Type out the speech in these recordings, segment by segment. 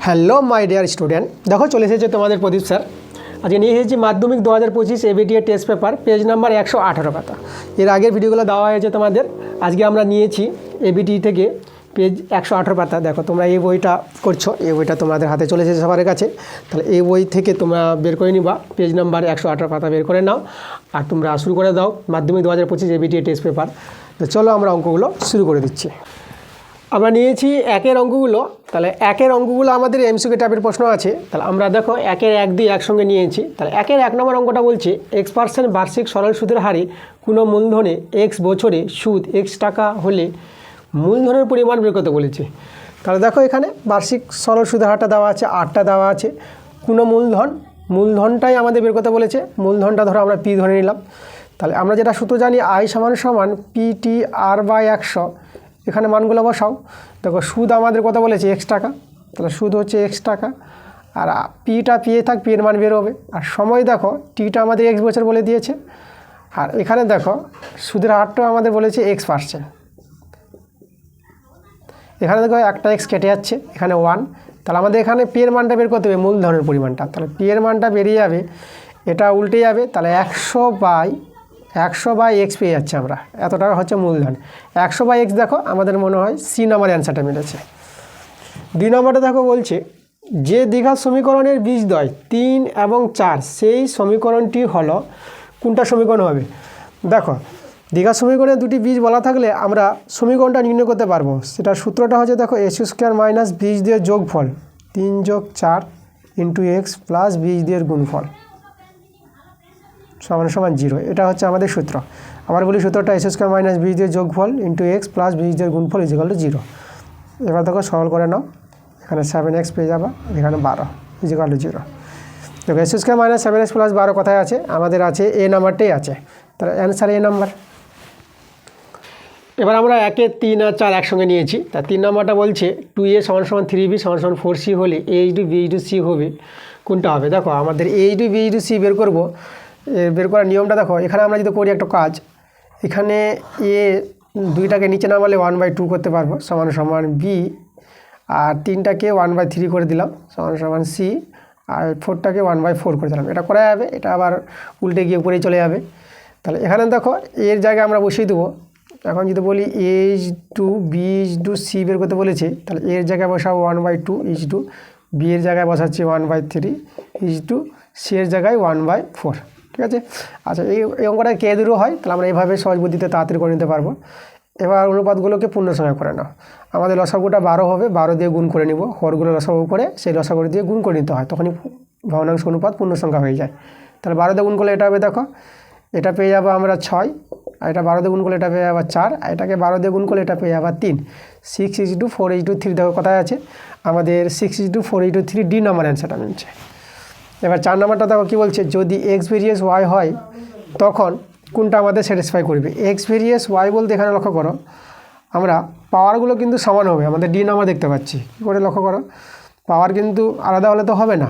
Hello my dear student, দেখো চলে এসেছে তোমাদের প্রদীপ স্যার। আজকে নিয়ে এসেছি মাধ্যমিক 2025 এবিটি এর টেস্ট পেপার, পেজ নাম্বার 118 পাতা। এর আগের ভিডিওগুলো দেওয়া হয়েছে তোমাদের। আজকে আমরা নিয়েছি এবিটি থেকে পেজ 118 পাতা। দেখো তোমরা এই বইটা করছো, এই বইটা তোমাদের হাতে চলে এসেছে সবার কাছে। তাহলে এই বই থেকে তোমরা বের করে নিবা, পেজ নাম্বার 118 পাতা বের করে নাও আর তোমরা শুরু করে দাও মাধ্যমিক 2025 এবিটি এর টেস্ট পেপার। তো চলো আমরা অঙ্কগুলো শুরু করে দিচ্ছি। আমরা নিয়েছি একের অঙ্কগুলো। তাহলে একের অঙ্কগুলো আমাদের এমসিকিউ টাইপের প্রশ্ন আছে। তাহলে আমরা দেখো একের 1 দিয়ে একসঙ্গে নিয়েছি। তাহলে একের 1 নম্বর অঙ্কটা বলছে X% বার্ষিক সরল সুদের হারে কোনো মূলধনে X বছরে সুদ X টাকা হলে মূলধনের পরিমাণ বের করতে বলেছে। তাহলে দেখো এখানে বার্ষিক সরল সুদের হারটা দেওয়া আছে, 8টা দেওয়া আছে। কোনো মূলধনটাই আমাদের বের করতে বলেছে। মূলধনটা ধরো আমরা পি ধরে নিলাম। তাহলে আমরা যেটা সূত্র জানি I সমান PTR/100। এখানে মানগুলো বসাও। দেখো সুদ আমাদের কত বলেছে X টাকা, তাহলে সুদ হচ্ছে X টাকা। আর পিটা পিয়ে থাক, পি এর মান বের হবে। আর সময় দেখো টিটা আমাদের X বছর বলে দিয়েছে। আর এখানে দেখো সুদের হারটা আমাদের বলেছে X%। এখানে দেখো একটা X কেটে যাচ্ছে, এখানে 1। তাহলে আমাদের এখানে পি এর মানটা বের করতে হবে, মূলধনের পরিমাণটা। তাহলে পি এর মানটা বেরিয়ে যাবে, এটা উল্টে যাবে। তাহলে 100/X পেয়ে যাচ্ছে আমরা, এত টাকা হচ্ছে মূলধন। 100/X দেখো আমাদের মনে হয় সি নাম্বার অ্যান্সারটা মিলেছে। 2 নম্বরটা দেখো বলছে যে দ্বিঘাত সমীকরণের বীজদ্বয় 3 এবং 4 সেই সমীকরণটি হলো, কোনটা সমীকরণ হবে? দেখো দ্বিঘাত সমীকরণে দুটি বীজ বলা থাকলে আমরা সমীকরণটা নির্ণয় করতে পারবো। সেটার সূত্রটা হচ্ছে দেখো x² - বীজদ্বয়ের যোগফল 3 + 4 × x প্লাস বীজদ্বয়ের গুণফল সমান 0। এটা হচ্ছে আমাদের সূত্র। আবার বলি সূত্রটা x² - বীজদ্বয়ের যোগফল × x প্লাস বীজদ্বয়ের গুণফল = 0। এবার দেখো সরল করে নাও, এখানে 7x পেয়ে যাবা, এখানে 12 = 0। দেখো x² - 7x + 12 কোথায় আছে? আমাদের আছে এ নাম্বারটাই আছে। তাহলে অ্যান্সার এ নাম্বার। এবার আমরা 1, 3 আর 4 একসঙ্গে নিয়েছি। তা 3 নম্বরটা বলছে 2a = 3b = 4c হলে a/b/c হবে, কোনটা হবে? দেখো আমাদের a/b/c বের করব। বের করার নিয়মটা দেখো, এখানে আমরা যদি করি একটা কাজ, এখানে এ 2টাকে নিচে নামালে 1/2 করতে পারবো সমান b, আর 3টাকে 1/3 করে দিলাম সমান c, আর 4টাকে 1/4 করে দিলাম। এটা করা যাবে, এটা আবার উল্টে গিয়ে উপরেই চলে যাবে। তাহলে এখানে দেখো এর জায়গায় আমরা বসিয়ে দেবো। এখন যদি বলি a/b/c বের করতে বলেছে, তাহলে এর জায়গায় বসাবো 1/2 b এর জায়গায় বসাচ্ছি 1/3 c এর জায়গায় 1/4। ঠিক আছে? আচ্ছা, এই অঙ্কটা কে দূর হয়, তাহলে আমরা এইভাবে সহজ বুদ্ধিতে তাড়াতাড়ি করে নিতে পারবো। এবার অনুপাতগুলোকে পূর্ণ সংখ্যা করে নাও। আমাদের লসাগুটা 12 হবে, 12 দিয়ে গুণ করে নিব। হরগুলো লসাগু করে সেই লসাগু দিয়ে গুণ করে নিতে হয়, তখনই ভগ্নাংশ অনুপাত পূর্ণ সংখ্যা হয়ে যায়। তাহলে 12 দিয়ে গুণ করলে এটা হবে, দেখো এটা পেয়ে যাবো আমরা 6, আর এটা 12 দিয়ে গুণ করলে এটা পেয়ে যাবো 4, আর এটাকে 12 দিয়ে গুণ করলে এটা পেয়ে যাবো 3। 6/4/3 দেখো কোথায় আছে? আমাদের 6/4/3 ডি নাম্বার অ্যান্সারটা মিলছে। এবার 4 নম্বরটা দেখো কী বলছে, যদি x ভেরিয়েস y হয় তখন কোনটা আমাদের স্যাটিসফাই করবে? x ভেরিয়েস y বলতে এখানে লক্ষ্য করো আমরা পাওয়ারগুলো কিন্তু সমান হবে। আমাদের ডি নাম্বার দেখতে পাচ্ছি, কী করে লক্ষ্য করো, পাওয়ার কিন্তু আলাদা হলে তো হবে না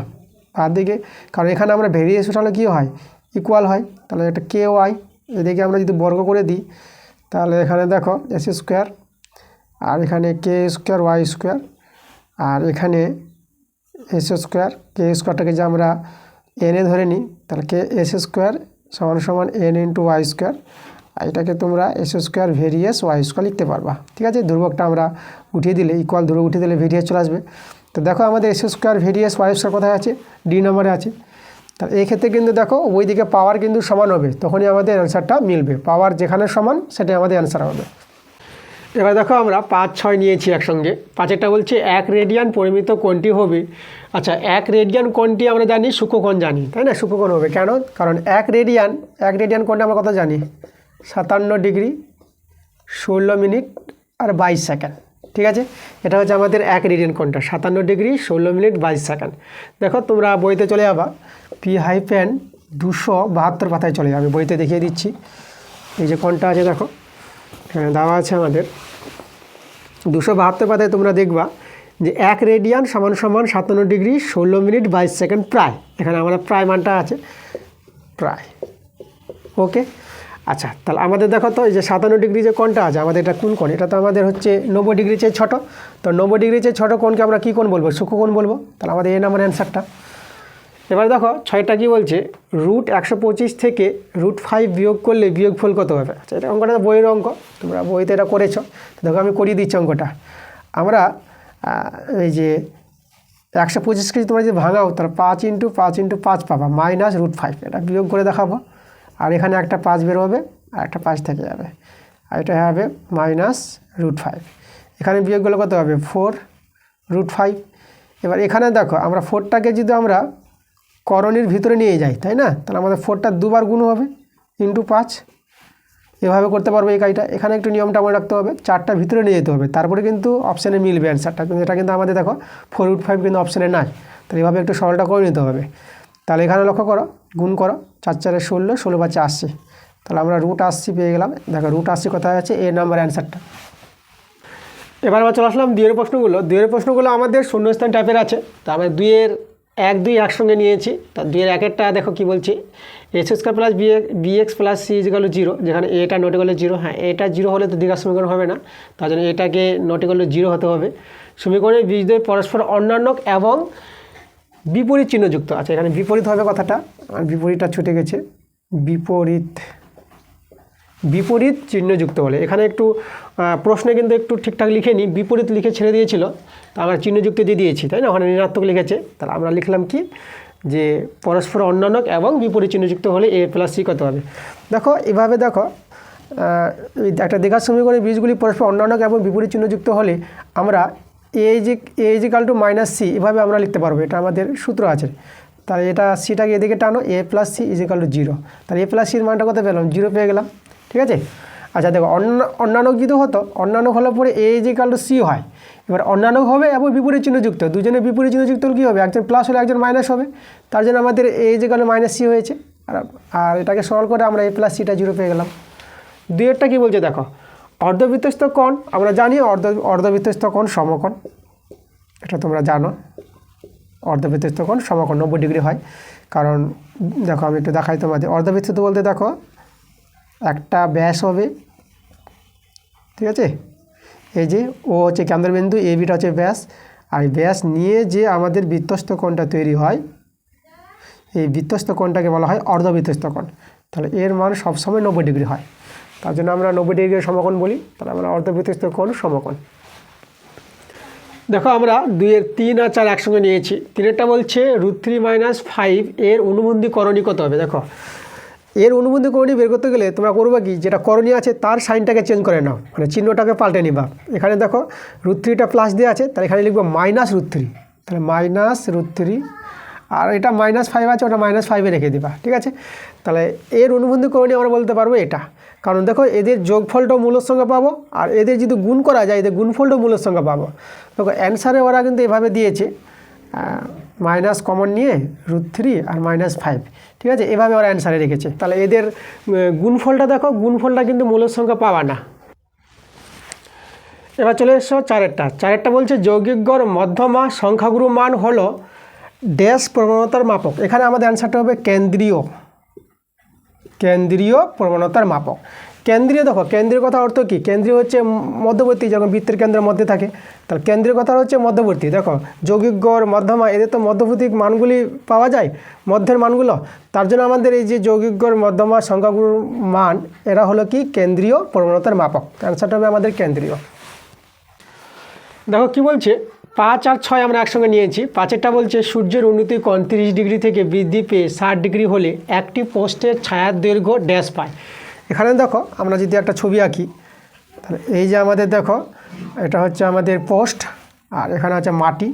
তার দিকে, কারণ এখানে আমরা ভেরিয়েস উঠালে কী হয়, ইকুয়াল হয়। তাহলে এটা ky, এদিকে আমরা যদি বর্গ করে দিই তাহলে এখানে দেখো s², আর এখানে k²y², আর এখানে s², k²টাকে যে আমরা n ধরে নিই, তাহলে s² = n × y², আর এটাকে তোমরা s² ভেরিয়েস y² লিখতে পারবা। ঠিক আছে? ধ্রুবকটা আমরা উঠিয়ে দিলে, ইকুয়াল ধ্রুবক উঠিয়ে দিলে ভেরিয়েস চলে আসবে। তো দেখো আমাদের s² ভেরিয়েস y² কোথায় আছে? ডি নম্বরে আছে। তাহলে এই ক্ষেত্রে কিন্তু দেখো ওই দিকে পাওয়ার কিন্তু সমান হবে, তখনই আমাদের অ্যান্সারটা মিলবে। পাওয়ার যেখানে সমান সেটাই আমাদের অ্যান্সার হবে। এবার দেখো আমরা 5, 6 নিয়েছি একসঙ্গে। 5এরটা বলছে 1 রেডিয়ান পরিমিত কোণটি হবে। আচ্ছা, 1 রেডিয়ান কোণটি আমরা জানি সূক্ষ্মকোণ জানি, তাই না? সূক্ষ্মকোণ হবে কেন? কারণ 1 রেডিয়ান কোণটা আমরা কত জানি? 57 ডিগ্রি 16 মিনিট আর 22 সেকেন্ড। ঠিক আছে? এটা হচ্ছে আমাদের 1 রেডিয়ান কোণটা, 57 ডিগ্রি 16 মিনিট 22 সেকেন্ড। দেখো তোমরা বইতে চলে যাবা, p-272 পাতায় চলে যাবে, বইতে দেখিয়ে দিচ্ছি। এই যে কোণটা আছে দেখো এখানে দেওয়া আছে আমাদের 272 পাতায়, তোমরা দেখবা যে 1 রেডিয়ান = 57 ডিগ্রি 16 মিনিট 22 সেকেন্ড প্রায়। এখানে আমরা প্রায় মানটা আছে, প্রায়। ওকে, আচ্ছা, তাহলে আমাদের দেখো তো এই যে 57 ডিগ্রি যে কোণটা আছে আমাদের, এটা কোন কোণ? এটা তো আমাদের হচ্ছে 90 ডিগ্রি চেয়ে ছোটো। তো 90 ডিগ্রি চেয়ে ছোটো কোণকে আমরা কী কোণ বলবো? সূক্ষ্মকোণ বলবো। তাহলে আমাদের এই নাম্বার অ্যান্সারটা। এবার দেখো 6টা কী বলছে, √125 থেকে √5 বিয়োগ করলে বিয়োগফল কত হবে? আচ্ছা, এটা অঙ্কটা বইয়ের অঙ্ক, তোমরা বইতে এটা করেছো। দেখো আমি করিয়ে দিচ্ছি অঙ্কটা। আমরা এই যে 125কে তোমরা যদি ভাঙাও তাহলে 5 × 5 × 5 পাবা -√5, এটা বিয়োগ করে দেখাবো। আর এখানে একটা 5 বের হবে আর একটা 5 থেকে যাবে, আর এটা হবে -√5। এখানে বিয়োগ করলে কত হবে? 4√5। এবার এখানে দেখো আমরা 4টাকে যদি আমরা করণীর ভিতরে নিয়ে যাই, তাই না? তাহলে আমাদের 4টা দুবার গুণ হবে × 5। এভাবে করতে পারবো এই কাজটা। এখানে একটু নিয়মটা মনে রাখতে হবে, 4টা ভিতরে নিয়ে যেতে হবে, তারপরে কিন্তু অপশানে মিলবে অ্যান্সারটা। কিন্তু এটা কিন্তু আমাদের দেখো 4√5 কিন্তু অপশানে নাই, তাহলে এভাবে একটু সরলটা করে নিতে হবে। তাহলে এখানে লক্ষ্য করো, গুণ করো, 4 × 4 = 16, 16 × 5 = 80। তাহলে আমরা √80 পেয়ে গেলাম। দেখো √80 কোথায় আছে? এ নাম্বার অ্যান্সারটা। এবার আমরা চলে আসলাম 2 এর প্রশ্নগুলো। 2 এর প্রশ্নগুলো আমাদের শূন্যস্থান টাইপের আছে। তা আমরা 2 এর 1, 2 একসঙ্গে নিয়েছি। তা 2 এর 1-এরটা দেখো কি বলছি, x² + bx + c = 0, যেখানে এটা ≠ 0। হ্যাঁ, এটা 0 হলে তো দ্বিঘাত সমীকরণ হবে না, তার জন্য এটাকে নত 0 হতে হবে। সমীকরণের বীজদ্বয় পরস্পর অন্যান্যক এবং বিপরীত চিহ্নযুক্ত। আচ্ছা, এখানে বিপরীত হবে কথাটা, আর বিপরীতটা ছুটে গেছে। বিপরীত চিহ্নযুক্ত বলে এখানে একটু প্রশ্নে কিন্তু একটু ঠিকঠাক লিখে নিই, বিপরীত লিখে ছেড়ে দিয়েছিল, তা আমরা চিহ্নযুক্ত দিয়ে দিয়েছি, তাই না? ওখানে ঋণাত্মক লিখেছে, তাহলে আমরা লিখলাম কি, যে পরস্পর অন্যান্যক এবং বিপরীত চিহ্নযুক্ত হলে a + c কত হবে? দেখো এভাবে দেখো, একটা দ্বিঘাত সমীকরণের বীজগুলি পরস্পর অন্যান্যক এবং বিপরীত চিহ্নযুক্ত হলে আমরা a = -c এভাবে আমরা লিখতে পারবো। এটা আমাদের সূত্র আছে। তাহলে এটা সিটাকে এদিকে টানো, a + c = 0। তাহলে a + c এর মানটা কত পেলাম? 0 পেয়ে গেলাম, ঠিক আছে? আচ্ছা দেখো, অন্যান্য যদি হতো, অন্যান্য হলে পরে a = c হয়। এবার অন্যান্য হবে এবং বিপরীত চিহ্নযুক্ত, দুজনে বিপরীত চিহ্নযুক্ত হলে কী হবে? একজন প্লাস হলে একজন মাইনাস হবে, তার জন্য আমাদের a = -c হয়েছে। আর এটাকে সরল করে আমরা a + c টা 0 পেয়ে গেলাম। 2 এরটা কী বলছে দেখো, অর্ধবৃত্তস্থ কোণ, আমরা জানি অর্ধবৃত্তস্থ কোণ সমকোণ, এটা তোমরা জানো। অর্ধবৃত্তস্থ কোণ সমকোণ 90 ডিগ্রি হয়। কারণ দেখো আমি একটু দেখাই তোমাদের, অর্ধবৃত্তস্থ বলতে দেখো একটা ব্যাস হবে, ঠিক আছে? এই যে ও হচ্ছে কেন্দ্রবিন্দু, এ বিটা হচ্ছে ব্যাস, আর ব্যাস নিয়ে যে আমাদের বৃত্তস্থ কোণটা তৈরি হয়, এই বৃত্তস্থ কোণটাকে বলা হয় অর্ধবৃত্তস্থ কোণ। তাহলে এর মান সবসময় 90 ডিগ্রি হয়, তার জন্য আমরা 90 ডিগ্রির সমকোণ বলি। তাহলে আমরা অর্ধবৃত্তস্থ কোণ সমকোণ। দেখো আমরা 2 এর 3 আর 4 একসঙ্গে নিয়েছি। 3-এরটা বলছে √3 - 5 এর অনুবন্ধী করণী কত হবে? দেখো এর অনুবন্ধী করণী বের করতে গেলে তোমরা করবে কি, যেটা করণী আছে তার সাইনটাকে চেঞ্জ করে নাও, মানে চিহ্নটাকে পাল্টে নিবা। এখানে দেখো √3টা প্লাস দেওয়া আছে, তাহলে এখানে লিখবো -√3, তাহলে -√3, আর এটা -5 আছে, ওটা -5-এ রেখে দিবা, ঠিক আছে? তাহলে এর অনুবন্ধী করণী আমরা বলতে পারবো এটা, কারণ দেখো এদের যোগফলটাও মূলের সঙ্গে পাবো, আর এদের যদি গুণ করা যায় এদের গুণফলটাও মূলের সঙ্গে পাবো। দেখো অ্যান্সারে ওরা কিন্তু এভাবে দিয়েছে, মাইনাস কমন নিয়ে √3 আর -5, ঠিক আছে? এভাবে ওরা অ্যান্সারে রেখেছে। তাহলে এদের গুণফলটা দেখো, গুণফলটা কিন্তু মূলের সংখ্যা পাওয়া না। এবার চলে এসো 4-এরটা বলছে যৌগিক গড় মধ্যমা সংখ্যাগুরু মান হলো ড্যাশ প্রবণতার মাপক। এখানে আমাদের অ্যান্সারটা হবে কেন্দ্রীয় প্রবণতার মাপক। কেন্দ্রীয় দেখো, কেন্দ্রীয় কথা অর্থ কি? কেন্দ্রীয় হচ্ছে মধ্যবর্তী, যখন বৃত্তের কেন্দ্রের মধ্যে থাকে, তাহলে কেন্দ্রীয় কথা হচ্ছে মধ্যবর্তী। দেখো যৌগিক গড় মধ্যমা এদের তো মধ্যবর্তী মানগুলি পাওয়া যায়, মধ্যের মানগুলো, তার জন্য আমাদের এই যে যৌগিক গড় মধ্যমা সংখ্যাগুলোর মান, এরা হলো কি কেন্দ্রীয় প্রবণতার মাপক। অ্যান্সারটা হবে আমাদের কেন্দ্রীয়। দেখো কি বলছে, 5 আর 6 আমরা একসঙ্গে নিয়েছি। 5-এরটা বলছে সূর্যের উন্নতি কোণ 30 ডিগ্রি থেকে বৃদ্ধি পেয়ে 60 ডিগ্রি হলে একটি পোস্টের ছায়ার দৈর্ঘ্য ড্যাশ পায়। এখানে দেখো আমরা যদি একটা ছবি আঁকি, তাহলে এই যে আমাদের দেখো এটা হচ্ছে আমাদের পোস্ট, আর এখানে আছে মাটি।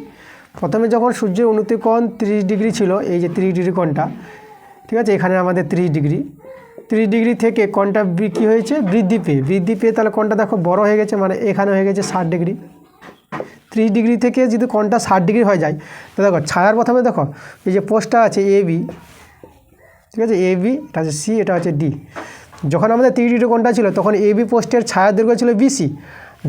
প্রথমে যখন সূর্যের উন্নতি কোণ 30 ডিগ্রি ছিল, এই যে 30 ডিগ্রি কোণটা, ঠিক আছে? এখানে আমাদের 30 ডিগ্রি থেকে কোণটা কী হয়েছে? বৃদ্ধি পেয়ে তাহলে কোণটা দেখো বড় হয়ে গেছে, মানে এখানে হয়ে গেছে 60 ডিগ্রি। 30 ডিগ্রি থেকে যদি কোণটা 60 ডিগ্রি হয়ে যায়, তো দেখো ছায়ার প্রথমে দেখো এই যে পোস্টটা আছে AB, ঠিক আছে? AB, এটা হচ্ছে C, এটা হচ্ছে D। যখন আমাদের 30 ডিগ্রি কোণটা ছিল তখন AB পোস্টের ছায়ার দৈর্ঘ্য ছিল BC।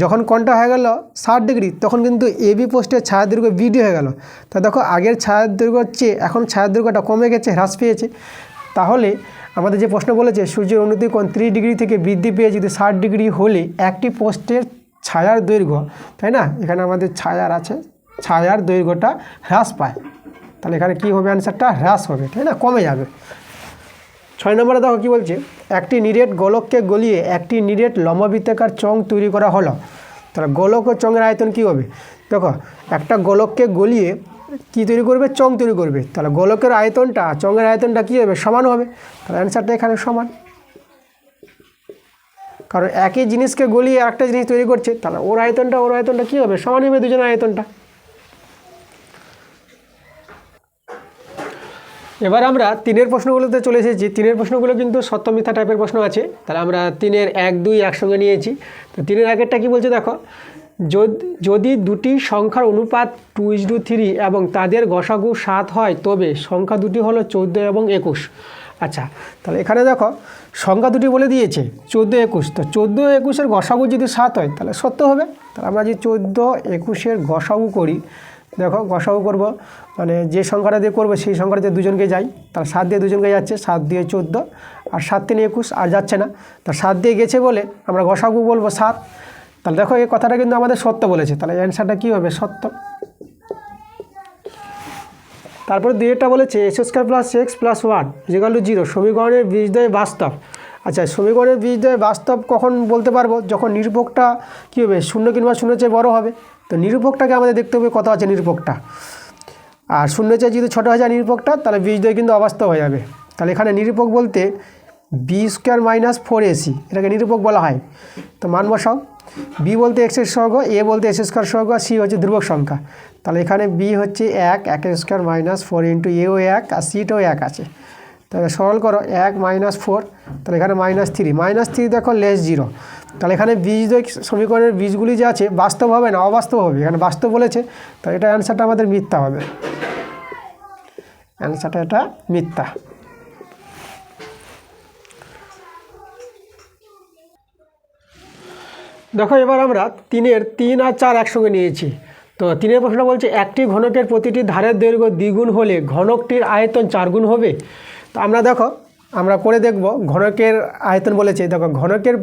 যখন কোণটা হয়ে গেল 60 ডিগ্রি তখন কিন্তু AB পোস্টের ছায়ার দৈর্ঘ্য BD হয়ে গেল। তা দেখো আগের ছায়ার দৈর্ঘ্যের চেয়ে এখন ছায়ার দৈর্ঘ্যটা কমে গেছে, হ্রাস পেয়েছে। তাহলে আমাদের যে প্রশ্ন বলেছে সূর্যের উন্নতি কোণ 30 ডিগ্রি থেকে বৃদ্ধি পেয়ে যদি 60 ডিগ্রি হলে একটি পোস্টের ছায়ার দৈর্ঘ্য, তাই না, এখানে আমাদের ছায়ার আছে, ছায়ার দৈর্ঘ্যটা হ্রাস পায়, তাহলে এখানে কী হবে, অ্যান্সারটা হ্রাস হবে, তাই না, কমে যাবে। 6 নম্বরে দেখো কী বলছে, একটি নিরেট গোলককে গলিয়ে একটি নিরেট লম্ববৃত্তাকার চোঙ তৈরি করা হলো। তাহলে গোলক ও চোঙের আয়তন কী হবে, দেখো একটা গোলককে গলিয়ে কী তৈরি করবে, চোঙ তৈরি করবে, তাহলে গোলকের আয়তনটা চোঙের আয়তনটা কী হবে, সমান হবে, তাহলে অ্যান্সারটা এখানে সমান, কারণ একই জিনিসকে গলিয়ে একটা জিনিস তৈরি করছে, তাহলে ওর আয়তনটা কী হবে, সমান হবে দুজনের আয়তনটা। এবার আমরা 3-এর প্রশ্নগুলোতে চলে এসেছি। 3-এর প্রশ্নগুলো কিন্তু সত্য মিথ্যা টাইপের প্রশ্ন আছে, তাহলে আমরা 3-এর 1, 2 একসঙ্গে নিয়েছি। তো 3-এর আগেরটা কী বলছে দেখো, যদি দুটি সংখ্যার অনুপাত 2:3 এবং তাদের গসাগু 7 হয় তবে সংখ্যা দুটি হলো 14 এবং 21। আচ্ছা, তাহলে এখানে দেখো সংখ্যা দুটি বলে দিয়েছে 14, 21, তো 14, 21-এর গসাগু যদি 7 হয় তাহলে সত্য হবে। তাহলে আমরা যদি 14, 21-এর গসাগু করি, দেখো গসাগু করব মানে যে সংখ্যাটা দিয়ে করবো সেই সংখ্যাটাতে দুজনকে যাই, তাহলে 7 দিয়ে দুজনকে যাচ্ছে, 7 দিয়ে 14 আর 7 3 21 আর যাচ্ছে না, তা 7 দিয়ে গেছে বলে আমরা গসাগু বলবো 7। তাহলে দেখো এই কথাটা কিন্তু আমাদের সত্য বলেছে, তাহলে অ্যান্সারটা কী হবে, সত্য। তারপরে 2-এটা বলেছে x² + x + 1 = 0 সমীকরণের বীজদ্বয় বাস্তব। আচ্ছা, সমীকরণের বীজদ্বয় বাস্তব কখন বলতে পারবো, যখন নিরূপকটা কী হবে, 0 কিংবা 0-এর চেয়ে বড় হবে। তো নিরূপকটাকে আমাদের দেখতে হবে কত আছে নিরূপকটা, আর 0-এর চেয়ে যদি ছোটো হয়ে যায় নিরূপকটা তাহলে বীজদ্বয় কিন্তু অবাস্তব হয়ে যাবে। তাহলে এখানে নিরূপক বলতে b² - 4ac এটাকে নিরূপক বলা হয়। তো মান বসাও, b বলতে x এর সহগ, a বলতে s² সহগ, আর c হচ্ছে ধ্রুবক সংখ্যা। তাহলে এখানে b হচ্ছে 1, 1² - 4 × a-ও 1 আর c-টাও 1 আছে, তাহলে সরল করো 1 - 4, তাহলে এখানে -3 দেখো <0। তাহলে এখানে বীজদ্বয় সমীকরণের বীজগুলি যে আছে বাস্তব হবে না অবাস্তব হবে, এখানে বাস্তব বলেছে, তাহলে এটা অ্যান্সারটা আমাদের মিথ্যা হবে, অ্যান্সারটা এটা মিথ্যা। দেখো এবার আমরা 3-এর 3 আর 4 একসঙ্গে নিয়েছি। তো 3-এর প্রশ্নটা বলছে একটি ঘনকের প্রতিটি ধারের দৈর্ঘ্য দ্বিগুণ হলে ঘনকটির আয়তন 4 গুণ হবে। তো আমরা করে দেখব ঘনকের আয়তন বলেছে, দেখো ঘনকের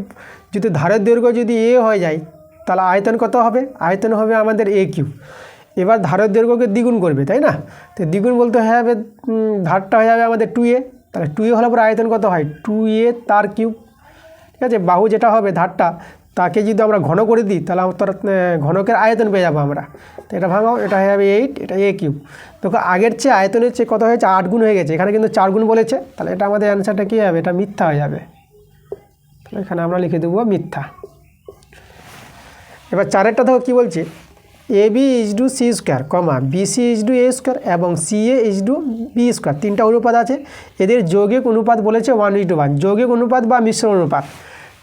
যদি ধারের দৈর্ঘ্য যদি a হয়ে যায় তাহলে আয়তন কত হবে, আয়তন হবে আমাদের a3। এবার ধারের দৈর্ঘ্যকে দ্বিগুণ করবে, তাই না, তো দ্বিগুণ বলতে হয়ে যাবে ধারটা হয়ে যাবে আমাদের 2a, তাহলে 2a হলে পরে আয়তন কত হয়, 2a তার কিউব, ঠিক আছে, বাহু যেটা হবে ধারটা তাকে যদি আমরা ঘন করে দিই তাহলে আমরা ঘনকের আয়তন পেয়ে যাবো আমরা। তো এটা ভাঙাও, এটা হয়ে যাবে 8, এটা a3। দেখো আগের চেয়ে আয়তনের চেয়ে কত হয়েছে, 8 গুণ হয়ে গেছে, এখানে কিন্তু 4 গুণ বলেছে, তাহলে এটা আমাদের অ্যান্সারটা কী হবে, এটা মিথ্যা হয়ে যাবে, তাহলে এখানে আমরা লিখে দেবো মিথ্যা। এবার 4-এরটা দেখো কী বলছে, ab = c², bc = a² এবং ca = b², 3টা অনুপাত আছে, এদের যৌগিক অনুপাত বলেছে 1:1, যৌগিক অনুপাত বা মিশ্র অনুপাত।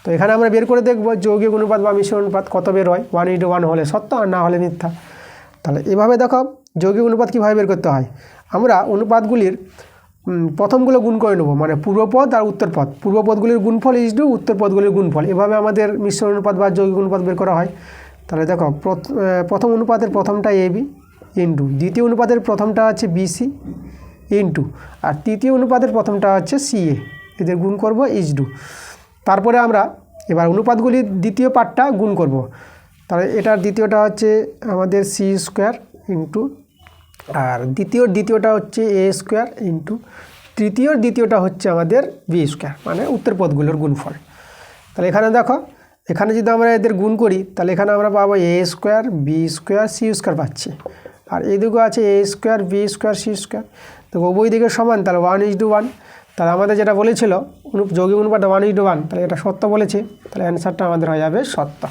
তো এখানে আমরা বের করে দেখব যৌগিক অনুপাত বা মিশ্র অনুপাত কত বের হয়, 1:1 হলে সত্য আর না হলে মিথ্যা। তাহলে এভাবে দেখো যৌগিক অনুপাত কীভাবে বের করতে হয়, আমরা অনুপাতগুলির প্রথমগুলো গুণ করে নেব, মানে পূর্বপদ আর উত্তরপদ, পূর্বপদগুলির গুণফল = উত্তরপদগুলির গুণফল, এভাবে আমাদের মিশ্র অনুপাত বা যৌগিক অনুপাত বের করা হয়। তাহলে দেখো প্রথম অনুপাতের প্রথমটা ab ইন্টু দ্বিতীয় অনুপাতের প্রথমটা হচ্ছে bc ইন্টু আর তৃতীয় অনুপাতের প্রথমটা হচ্ছে ca, এদের গুণ করব = তারপরে আমরা এবার অনুপাতগুলির দ্বিতীয় পার্টটা গুণ করব, তাহলে এটার দ্বিতীয়টা হচ্ছে আমাদের c² ইন্টু আর দ্বিতীয়টা হচ্ছে a² ইন্টু দ্বিতীয়টা হচ্ছে আমাদের b², মানে উত্তরপদগুলোর গুণফল। তাহলে এখানে দেখো এখানে যদি আমরা এদের গুণ করি তাহলে এখানে আমরা পাবো a² b² c² পাচ্ছি, আর এদিকেও আছে a² b² c², তো উভয় দিকে সমান, তাহলে 1:1। তাহলে আমাদের যেটা বলেছিল যৌগিক অনুপাত 1:1, তাহলে এটা সত্য বলেছে, তাহলে অ্যান্সারটা আমাদের হয়ে যাবে সত্য।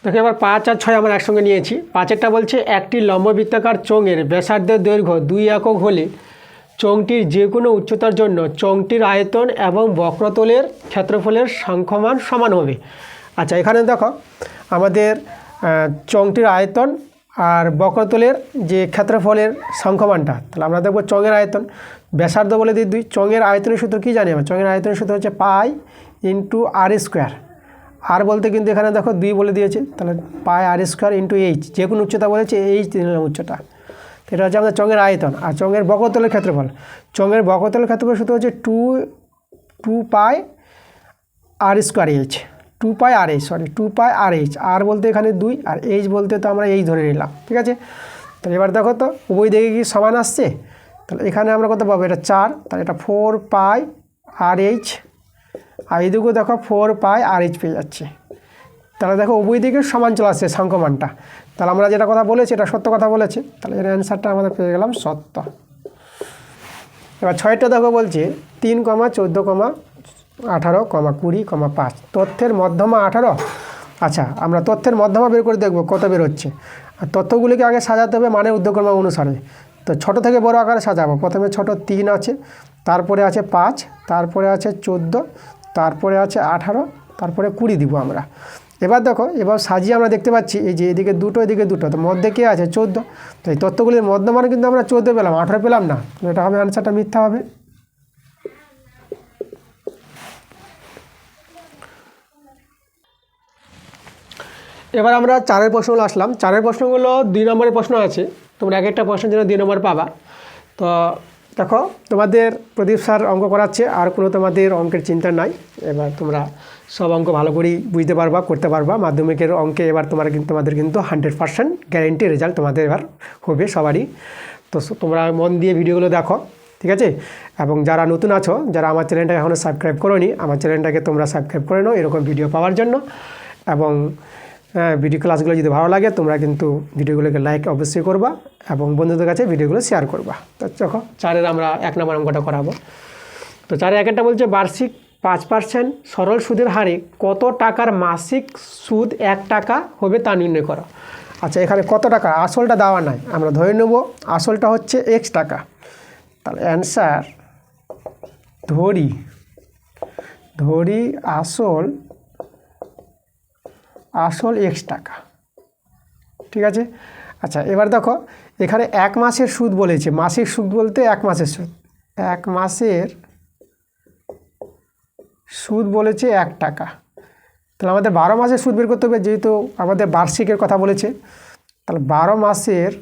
দেখো এবার 5 আর 6 আমরা একসঙ্গে নিয়েছি। 5-এরটা বলছে একটি লম্ববৃত্তাকার চোঙের ব্যাসার্ধের দৈর্ঘ্য 2 একক হলে চোঙটির যে কোনো উচ্চতার জন্য চোঙটির আয়তন এবং বক্রতলের ক্ষেত্রফলের সংখ্যমান সমান হবে। আচ্ছা, এখানে দেখো আমাদের চোঙটির আয়তন আর বক্রতলের যে ক্ষেত্রফলের সংখ্যমানটা, তাহলে আমরা দেখব চোঙের আয়তন, ব্যাসার্ধ বলে দিই 2, চোঙের আয়তনের সূত্র কী জানি আমরা, চোঙের আয়তনের সূত্র হচ্ছে পাই ইন্টু r², আর বলতে কিন্তু এখানে দেখো 2 বলে দিয়েছে, তাহলে পাই r² ইন্টু h, যে কোনো উচ্চতা বলেছে h দিলাম উচ্চতা, এটা হচ্ছে আমাদের চঙের আয়তন। আর চঙের বক্রতলের ক্ষেত্রফল, চঙের বক্রতলের ক্ষেত্রফল সূত্র হচ্ছে টু পাই আর স্কোয়ার এইচ, 2 পাই আর এইচ, সরি 2 পাই আর এইচ। আর বলতে এখানে 2 আর এইচ বলতে তো আমরা এইচ ধরে নিলাম, ঠিক আছে। তাহলে এবার দেখো তো উভয় দিকে কি সমান আসছে, তাহলে এখানে আমরা কত পাবো, এটা 4, তাহলে এটা 4 পাই আর এইচ, আর এইদিকেও দেখো 4 পাই আর এইচ পেয়ে যাচ্ছে। তাহলে দেখো উভয় দিকে সমান চলে আসছে সংখ্যমানটা, তাহলে আমরা যেটা কথা বলেছি এটা সত্য কথা বলেছি, তাহলে এর অ্যান্সারটা আমাদের পেয়ে গেলাম সত্য। এবার 6টা দেখো বলছে 3, 14, 18, 20, 5 তথ্যের মধ্যমা 18। আচ্ছা, আমরা তথ্যের মধ্যমা বের করে দেখব কত বের হচ্ছে। আর তথ্যগুলিকে আগে সাজাতে হবে মানে ঊর্ধ্বক্রম অনুসারে। তো ছোট থেকে বড় আকারে সাজাবো। প্রথমে ছোট 3 আছে, তারপরে আছে 5, তারপরে আছে 14, তারপরে আছে 18, তারপরে 20 দিব আমরা। এবার দেখো এবার সাজিয়ে আমরা দেখতে পাচ্ছি এই যে এদিকে 2টো এদিকে 2টো, তো মধ্যে কে আছে 14। তো এই তথ্যগুলির মধ্যমানে কিন্তু আমরা 14 পেলাম, 18 পেলাম না, এটা হবে অ্যান্সারটা মিথ্যা হবে। এবার আমরা 4এর প্রশ্নগুলো আসলাম। 4এর প্রশ্নগুলো 2 নম্বরের প্রশ্ন আছে, তোমরা এক একটা প্রশ্নের জন্য 2 নম্বর পাবা। তো দেখো তোমাদের প্রদীপ স্যার অঙ্ক করাচ্ছে, আর কোনো তোমাদের অঙ্কের চিন্তা নাই। এবার তোমরা সব অঙ্ক ভালো করেই বুঝতে পারবা, করতে পারবা। মাধ্যমিকের অঙ্কে এবার তোমাদের কিন্তু 100% গ্যারেন্টি রেজাল্ট তোমাদের এবার হবে সবারই। তো তোমরা মন দিয়ে ভিডিওগুলো দেখো, ঠিক আছে। এবং যারা নতুন আছো, যারা আমার চ্যানেলটাকে এখনও সাবস্ক্রাইব করোনি, আমার চ্যানেলটাকে তোমরা সাবস্ক্রাইব করে নাও এরকম ভিডিও পাওয়ার জন্য। এবং ভিডিও ক্লাসগুলো যদি ভালো লাগে তোমরা কিন্তু ভিডিওগুলোকে লাইক অবশ্যই করবা এবং বন্ধুদের কাছে ভিডিওগুলো শেয়ার করবা। তো দেখো 4এর আমরা 1 নম্বর অঙ্কটা করাবো। তো 4-এ একটা বলছে বার্ষিক 5% সরল সুদের হারে কত টাকার মাসিক সুদ 1 টাকা হবে তা নির্ণয় করো। আচ্ছা, এখানে কত টাকা, আসলটা দেওয়া নাই, আমরা ধরে নেব আসলটা হচ্ছে x টাকা। তাহলে অ্যান্সার ধরি আসল x টাকা, ঠিক আছে। আচ্ছা, এবার দেখো এখানে 1 মাসের সুদ বলেছে, মাসিক সুদ বলতে 1 মাসের সুদ, 1 মাসের সুদ বলেছে 1 টাকা। তাহলে আমাদের 12 মাসের সুদ বের করতে হবে, যেহেতু আমাদের বার্ষিকের কথা বলেছে। তাহলে 12 মাসের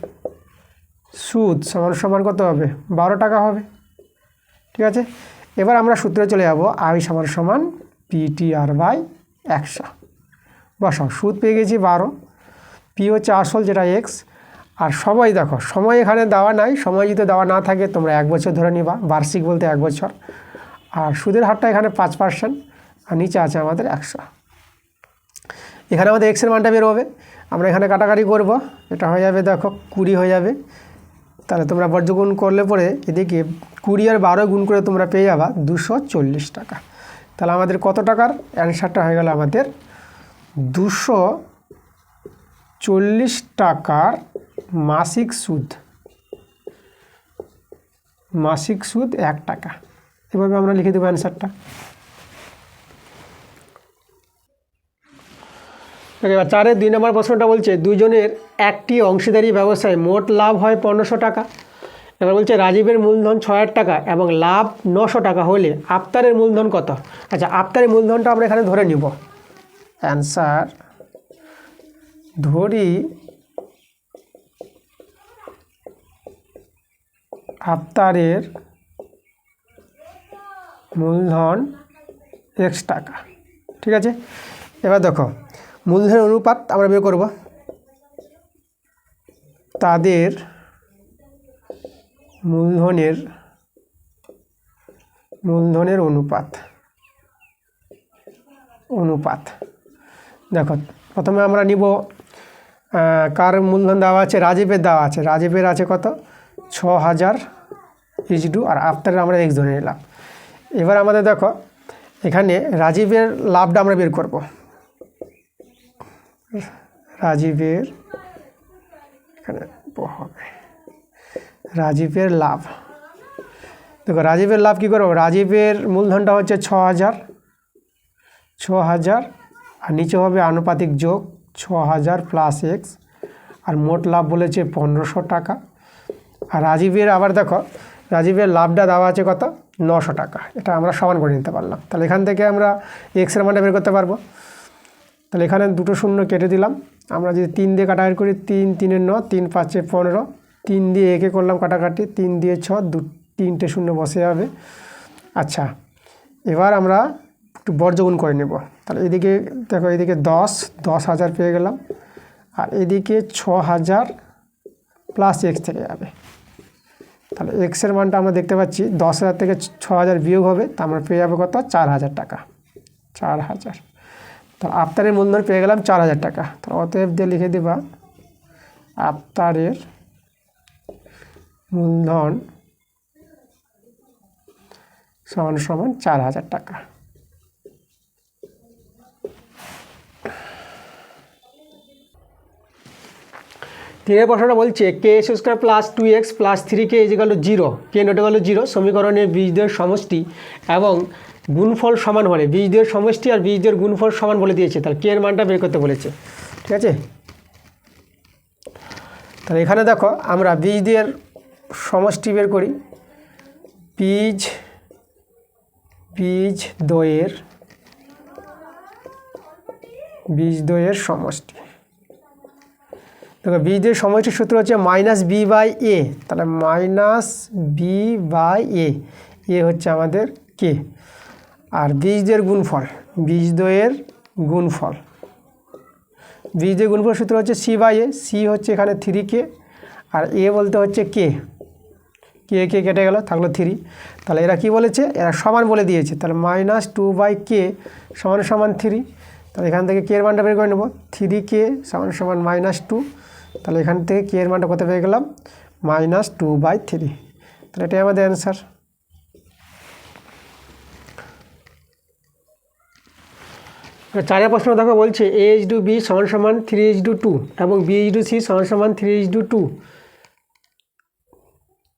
সুদ সমান কত হবে, 12 টাকা হবে, ঠিক আছে। এবার আমরা সূত্রে চলে যাব, I সমান PTR/100। বসাও, সুদ পেয়ে গেছি 12, পি হচ্ছে আসল যেটা x, আর সময় দেখো সময় এখানে দেওয়া নাই, সময় যদি দেওয়া না থাকে তোমরা 1 বছর ধরে নিবা, বার্ষিক বলতে 1 বছর। আর সুদের হারটা এখানে 5%, আর নিচে আছে আমাদের 100। এখানে আমাদের x এর মানটা বের হবে, আমরা এখানে কাটাকাটি করব, এটা হয়ে যাবে দেখো 20 হয়ে যাবে। তাহলে তোমরা বর্গগুণ করলে পরে এদিকে 20 আর 12 গুণ করে তোমরা পেয়ে যাবা 240 টাকা। তাহলে আমাদের কত টাকার অ্যান্সারটা হয়ে গেল আমাদের 240 টাকার মাসিক সুদ 1 টাকা। এভাবে আমরা লিখে দেবো অ্যান্সারটা। এবার 4-এর 2 নম্বর প্রশ্নটা বলছে দুজনের একটি অংশীদারি ব্যবসায় মোট লাভ হয় 1500 টাকা। এবার বলছে রাজীবের মূলধন 6000 টাকা এবং লাভ 900 টাকা হলে আফতারের মূলধন কত। আচ্ছা, আফতারের মূলধনটা আমরা এখানে ধরে নিব। অ্যান্সার ধরি আফতারের মূলধন x টাকা, ঠিক আছে। এবার দেখো মূলধনের অনুপাত আমরা বের করব, তাদের মূলধনের অনুপাত দেখো প্রথমে আমরা নিব কার মূলধন দেওয়া আছে, রাজীবের দেওয়া আছে, রাজীবের আছে কত 6000 ইজডু, আর আফতারের আমরা x ধরে নিলাম। এবার আমাদের দেখো এখানে রাজীবের লাভটা আমরা বের করব, রাজীবের এখানে হবে রাজীবের লাভ। দেখো রাজীবের লাভ কী করবো, রাজীবের মূলধনটা হচ্ছে 6000 আর নিচে হবে আনুপাতিক যোগ 6000 প্লাস x, আর মোট লাভ বলেছে 1500 টাকা। আর রাজীবের আবার দেখো রাজীবের লাভটা দেওয়া আছে কত 900 টাকা, এটা আমরা সমান করে নিতে পারলাম। তাহলে এখান থেকে আমরা এক্সের মানটা বের করতে পারবো। তাহলে এখানে 2 শূন্য কেটে দিলাম, আমরা যদি 3 দিয়ে কাটাকাটি করি 3 3 9, 3 5 15, 3 দিয়ে একে করলাম কাটাকাটি, 3 দিয়ে 6, 3টে শূন্য বসে যাবে। আচ্ছা, এবার আমরা একটু বর্গগুণ করে নেব। তাহলে এদিকে দেখো, এদিকে 10,000 পেয়ে গেলাম, আর এদিকে 6,000 প্লাস এক্স থেকে যাবে। তাহলে এক্সের মানটা আমরা দেখতে পাচ্ছি 10,000 থেকে 6,000 বিয়োগ হবে, তা আমরা পেয়ে যাবো কত? 4,000 টাকা। 4,000। তাহলে আফতারের মূলধন পেয়ে গেলাম 4,000 টাকা। তাহলে অতএব দিয়ে লিখে দেবা আফতারের মূলধন সমান সমান 4,000 টাকা। তিনের প্রশ্নটা বলছে k x square plus 2x plus 3k is equal to 0, k not equal to 0 সমীকরণের বীজদ্বয়ের সমষ্টি এবং গুণফল সমান হলে, বীজদ্বয়ের সমষ্টি আর বীজদ্বয়ের গুণফল সমান বলে দিয়েছে। তাহলে কে এর মানটা বের করতে বলেছে। ঠিক আছে, তাহলে এখানে দেখো আমরা বীজদ্বয়ের সমষ্টি বের করি। বীজদ্বয়ের সমষ্টি। দেখো বীজদ্বয়ের সমষ্টির সূত্র হচ্ছে -b/a। তাহলে -b/a, এ হচ্ছে আমাদের কে। আর বীজদ্বয়ের গুণফল, বীজদ্বয়ের গুণফল সূত্র হচ্ছে c/a। c হচ্ছে এখানে 3k, আর a বলতে হচ্ছে কে কেটে গেল, থাকলো 3। তাহলে এরা কি বলেছে? এরা সমান বলে দিয়েছে। তাহলে -2/k সমান 3। তাহলে এখান থেকে কে এর মানটা বের করে নেব। 3k সমান -2। তাহলে এখান থেকে কে এর মানটা কত পেয়ে গেলাম? -2/3। তাহলে এটাই আমাদের অ্যান্সার। চারের প্রশ্ন দেখো বলছে a/b সমান 3:2 এবং b/c সমান 3:2।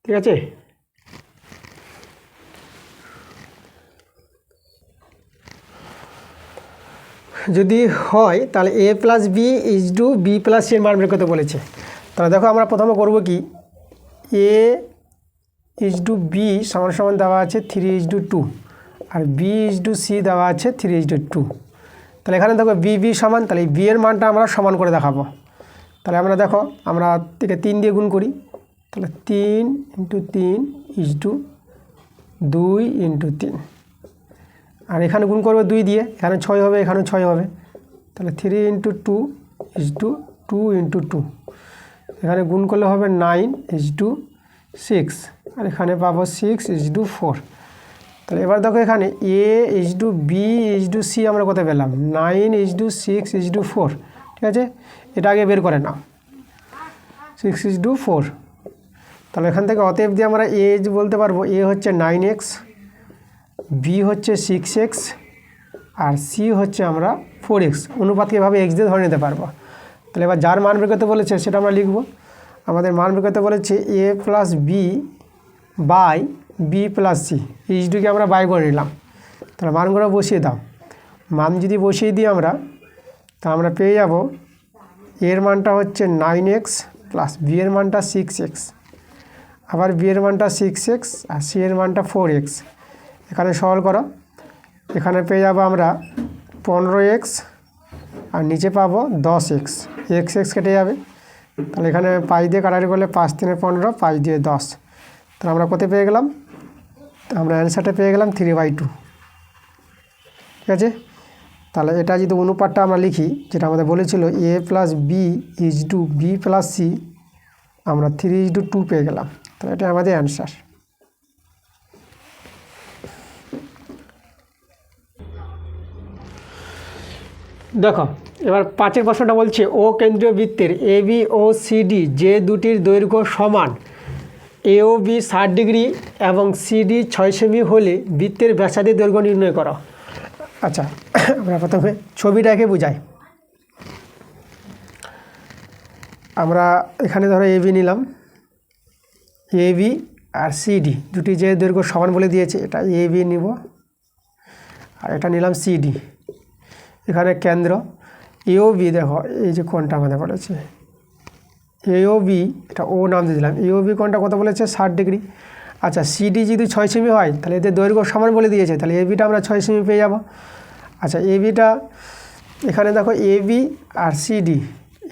ঠিক আছে, যদি হয় তাহলে a plus B is to B plus C এর মান বের করতে বলেছে। তাহলে দেখো আমরা প্রথমে করব কি, a ইজডু বি সমান দেওয়া আছে 3:2 আর b ইজডু সি দেওয়া আছে 3:2। তাহলে এখানে দেখো বি সমান, তাহলে বি এর মানটা আমরা সমান করে দেখাবো। তাহলে আমরা দেখো, আমরা থেকে 3 দিয়ে গুণ করি। তাহলে 3 × 3 ইজডু 2 × 3, আর এখানে গুণ করবে 2 দিয়ে, এখানে 6 হবে, এখানে 6 হবে। তাহলে 3 × 2 ইজডু 2 × 2, এখানে গুণ করলে হবে 9 ইজডু 6, আর এখানে পাবো 6 ইজডু 4। তাহলে এবার দেখো এখানে a ইজডু বি ইজডু সি আমরা কত পেলাম? 9 ইজডু 6 ইজডু 4। ঠিক আছে, এটা আগে বের করে নাও, 6 ইজডু 4। তাহলে এখান থেকে অতএব দিয়ে আমরা a বলতে পারবো, a হচ্ছে 9x, b হচ্ছে 6x, আর c হচ্ছে আমরা 4x। অনুপাতকে এভাবে x দিয়ে ধরে নিতে পারবো। তাহলে এবার যার মান বের করতে বলেছে সেটা আমরা লিখব। আমাদের মান বের করতে বলেছে a plus B by B plus C, ইজডুকে আমরা বাই করে নিলাম। তাহলে মানগুলো বসিয়ে দাও। মান যদি বসিয়ে দিই আমরা, তা আমরা পেয়ে যাব এর মানটা হচ্ছে 9x প্লাস বি এর মানটা 6x, আবার বি এর মানটা 6x আর সি এর মানটা 4x। এখানে সরল করো, এখানে পেয়ে যাবো আমরা 15x আর নিচে পাবো 10x, x কেটে যাবে। তাহলে এখানে 5 দিয়ে কাটাকাটি করলে 5 × 3 = 15, 5 দিয়ে 10। তাহলে আমরা কত পেয়ে গেলাম? আমরা অ্যান্সারটা পেয়ে গেলাম 3/2। ঠিক আছে, তাহলে এটা যদি অনুপাতটা আমরা লিখি, যেটা আমাদের বলেছিল a plus B is to B plus C, আমরা 3:2 পেয়ে গেলাম। তাহলে এটা আমাদের অ্যান্সার। দেখো এবার 5এর প্রশ্নটা বলছে ও কেন্দ্রীয় বৃত্তের A B O C D যে দুটির দৈর্ঘ্য সমান, এ ও বি 60 ডিগ্রি এবং সিডি 6 সেমি হলে বৃত্তের ব্যাসার্ধের দৈর্ঘ্য নির্ণয় করো। আচ্ছা, আমরা প্রথমে ছবিটাকে বুঝাই। আমরা এখানে ধরো এ বি নিলাম, এ বি আর সিডি দুটি যে দৈর্ঘ্য সমান বলে দিয়েছে, এটা এ বি নিব আর এটা নিলাম সিডি। এখানে কেন্দ্র এও বি, দেখো এই যে কোণটা আমাদের বলেছে এও বি, এটা ও নাম দিয়ে দিলাম। এও বি কোণটা কত বলেছে? 60 ডিগ্রি। আচ্ছা, সিডি যদি 6 সেমি হয় তাহলে এদের দৈর্ঘ্য সমান বলে দিয়েছে, তাহলে এ বিটা আমরা 6 সেমি পেয়ে যাব। আচ্ছা, এ বিটা এখানে দেখো A B R CD,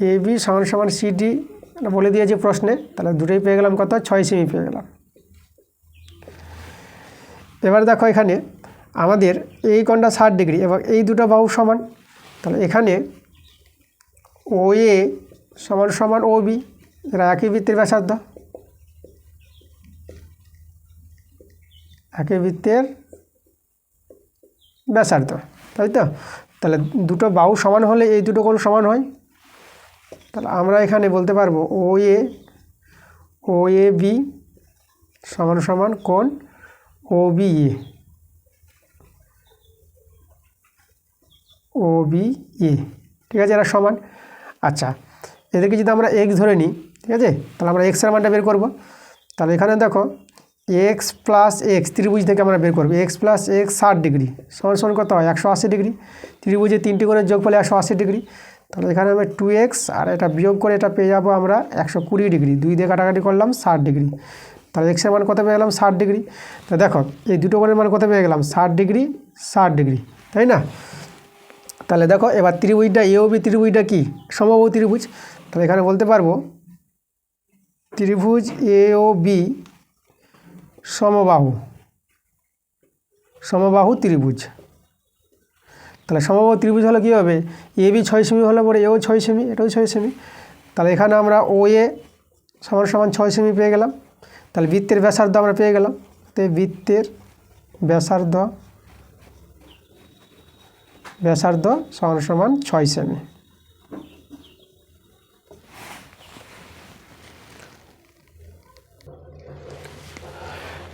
A B সমান সিডি এটা বলে দিয়েছি প্রশ্নে, তাহলে দুটোই পেয়ে গেলাম কত, 6 সেমি পেয়ে গেলাম। এবার দেখো এখানে আমাদের এই কোণটা 60 ডিগ্রি এবং এই দুটো বাহু সমান, তাহলে এখানে ও এ সমান সমান ও বি, এরা একই বৃত্তের ব্যাসার্ধ, একই বৃত্তের ব্যাসার্ধ, তাই তো? তাহলে দুটো বাহু সমান হলে এই দুটো কোণ সমান হয়, তাহলে আমরা এখানে বলতে পারবো ও এ বি সমান সমান কোণ ও B A, O B A, ঠিক আছে, এরা সমান। আচ্ছা, এদেরকে যদি আমরা এক্স ধরে নিই, ঠিক আছে, তাহলে আমরা এক্সের মানটা বের করব। তাহলে এখানে দেখো এক্স প্লাস এক্স ত্রিভুজ থেকে আমরা বের করবো, এক্স প্লাস এক্স 60 ডিগ্রি সমান সমান কত হয়, 180 ডিগ্রি। ত্রিভুজে 3টি কোণের যোগফলে 180 ডিগ্রি, তাহলে এখানে আমরা 2x আর এটা বিয়োগ করে এটা পেয়ে যাবো আমরা 120 ডিগ্রি, 2 দিয়ে কাটাকাটি করলাম 60 ডিগ্রি। তাহলে এক্সের মান কত পেয়ে গেলাম, 60 ডিগ্রি। তো দেখো এই দুটো কোণের মান কত পেয়ে গেলাম, 60 ডিগ্রি 60 ডিগ্রি, তাই না? তাহলে দেখো এবার ত্রিভুজটা এ ও বি ত্রিভুজটা কি, সমবাহু ত্রিভুজ। তাহলে এখানে বলতে পারবো ত্রিভুজ এ ও বি সমবাহু ত্রিভুজ। তাহলে সমবাহু ত্রিভুজ হলে কী হবে, এ বি 6 সেমি হলে পরে এও 6 সেমি, এটাও 6 সেমি। তাহলে এখানে আমরা ও এ সমান সমান 6 সেমি পেয়ে গেলাম। তাহলে বৃত্তের ব্যাসার্ধ আমরা পেয়ে গেলাম, তো বৃত্তের ব্যাসার্ধ সমান সমান 6 সেমি।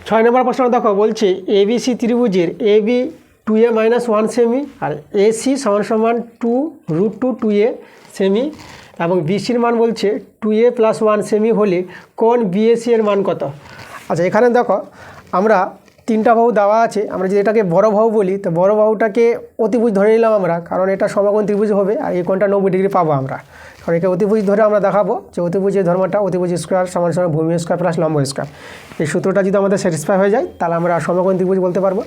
6 নম্বর প্রশ্ন দেখো, বলছে এবিসি ত্রিভুজের A B 2a - 1 semi R AC সমান সমান 2√2 সেমি এবং বিসির মান বলছে 2a + 1 সেমি হলে কোণ বিএসি এর মান কত। আচ্ছা, এখানে দেখো আমরা 3টা বাহু দেওয়া আছে, আমরা যদি এটাকে বড় বাহু বলি, তো বড় বাহুটাকে অতিভুজ ধরে নিলাম আমরা, কারণ এটা সমকোণ ত্রিভুজ হবে আর এই কোণটা 90 ডিগ্রি পাবো আমরা, কারণ একে অতিভুজ ধরে আমরা দেখাবো যে অতিভুজের ধর্মটা অতিভুজ স্কোয়ার সমান সমান ভূমি স্কোয়ার প্লাস লম্ব স্কোয়ার। এই সূত্রটা যদি আমাদের স্যাটিসফাই হয়ে যায় তাহলে আমরা সমকোণ ত্রিভুজ বলতে পারবো।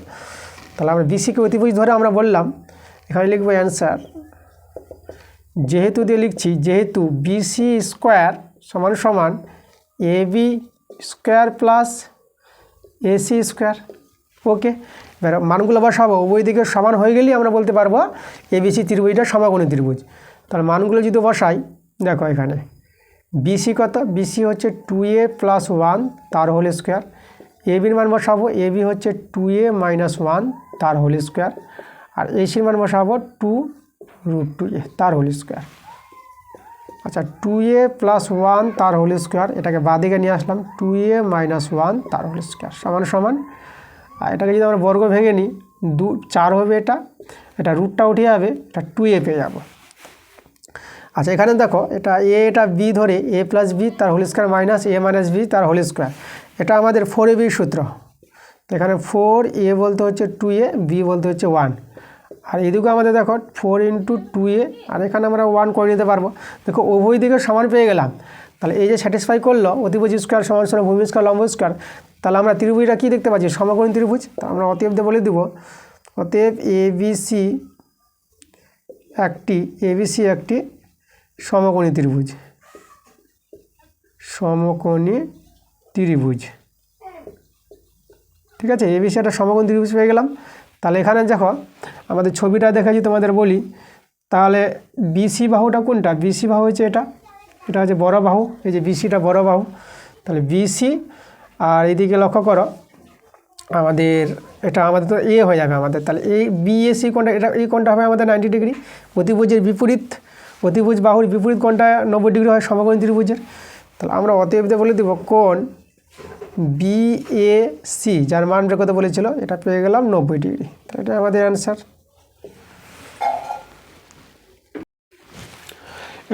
তাহলে আমরা বিসিকে অতিভুজ ধরে আমরা বললাম, এখানে লিখবো অ্যান্সার, যেহেতু দিয়ে লিখছি, যেহেতু বিসি স্কোয়ার সমান সমান A B square plus AC square. Okay, এবার মানগুলো বসাবো, উভয় দিকে সমান হয়ে গেলেই আমরা বলতে পারবো এবিসি ত্রিভুজটা সমকোণী ত্রিভুজ। তাহলে মানগুলো যদি বসাই, দেখো এখানে বিসি কত, বিসি হচ্ছে 2a + 1 তার হোল স্কোয়ার, এবির মান বসাবো, এবি হচ্ছে 2a - 1 তার হোল স্কোয়ার, আর এসির মান বসাবো 2√2a তার হোল স্কোয়ার। আচ্ছা, 2a + 1 তার হোল স্কোয়ার, এটাকে বাঁদিকে নিয়ে আসলাম, 2a - 1 তার হোল স্কোয়ার সমান সমান, আর এটাকে যদি আমরা বর্গ ভেঙে নিই 4 হবে, এটা রুটটা উঠে যাবে, এটা 2a পেয়ে যাবো। আচ্ছা, এখানে দেখো এটা এটা বি ধরে a + b তার whole square minus a - b তার হোল স্কোয়ার, এটা আমাদের 4ab সূত্র। তো এখানে 4a বলতে হচ্ছে 2a, b বলতে হচ্ছে 1, আর এদিকে আমাদের দেখো 4 × 2a, আর এখানে আমরা 1 করে নিতে পারবো। দেখো উভয় দিকে সমান পেয়ে গেলাম, তাহলে এই যে স্যাটিসফাই করলো অতিভুজ স্কোয়ার সমান সমান ভূমি স্কোয়ার লম্ব স্কোয়ার, তাহলে আমরা ত্রিভুজটা কী দেখতে পাচ্ছি, সমকোণী ত্রিভুজ। তা আমরা অতএব বলে দেব, অতএব এবিসি একটি সমকোণী ত্রিভুজ, ঠিক আছে, এবিসি একটা সমকোণী ত্রিভুজ পেয়ে গেলাম। তাহলে এখানে দেখো আমাদের ছবিটা দেখেছি তোমাদের বলি, তাহলে বিসি বাহুটা কোনটা, বিসি বাহু হচ্ছে এটা হচ্ছে বড় বাহু, এই যে বিসিটা বড় বাহু। তাহলে বিসি, আর এইদিকে লক্ষ্য করো আমাদের তো এ হয়ে যাবে আমাদের, তাহলে এই বিএসি কোণটা, এই কোণটা হবে আমাদের 90 ডিগ্রি। অতিভুজ বাহুর বিপরীত কোণটা 90 ডিগ্রি হয় সমকোণী ত্রিভুজের। তাহলে আমরা অতএব বলে দেব কোণ বিএসি, যার মান বের করতে বলেছিল, এটা পেয়ে গেলাম 90 ডিগ্রি। তাহলে এটা আমাদের অ্যান্সার।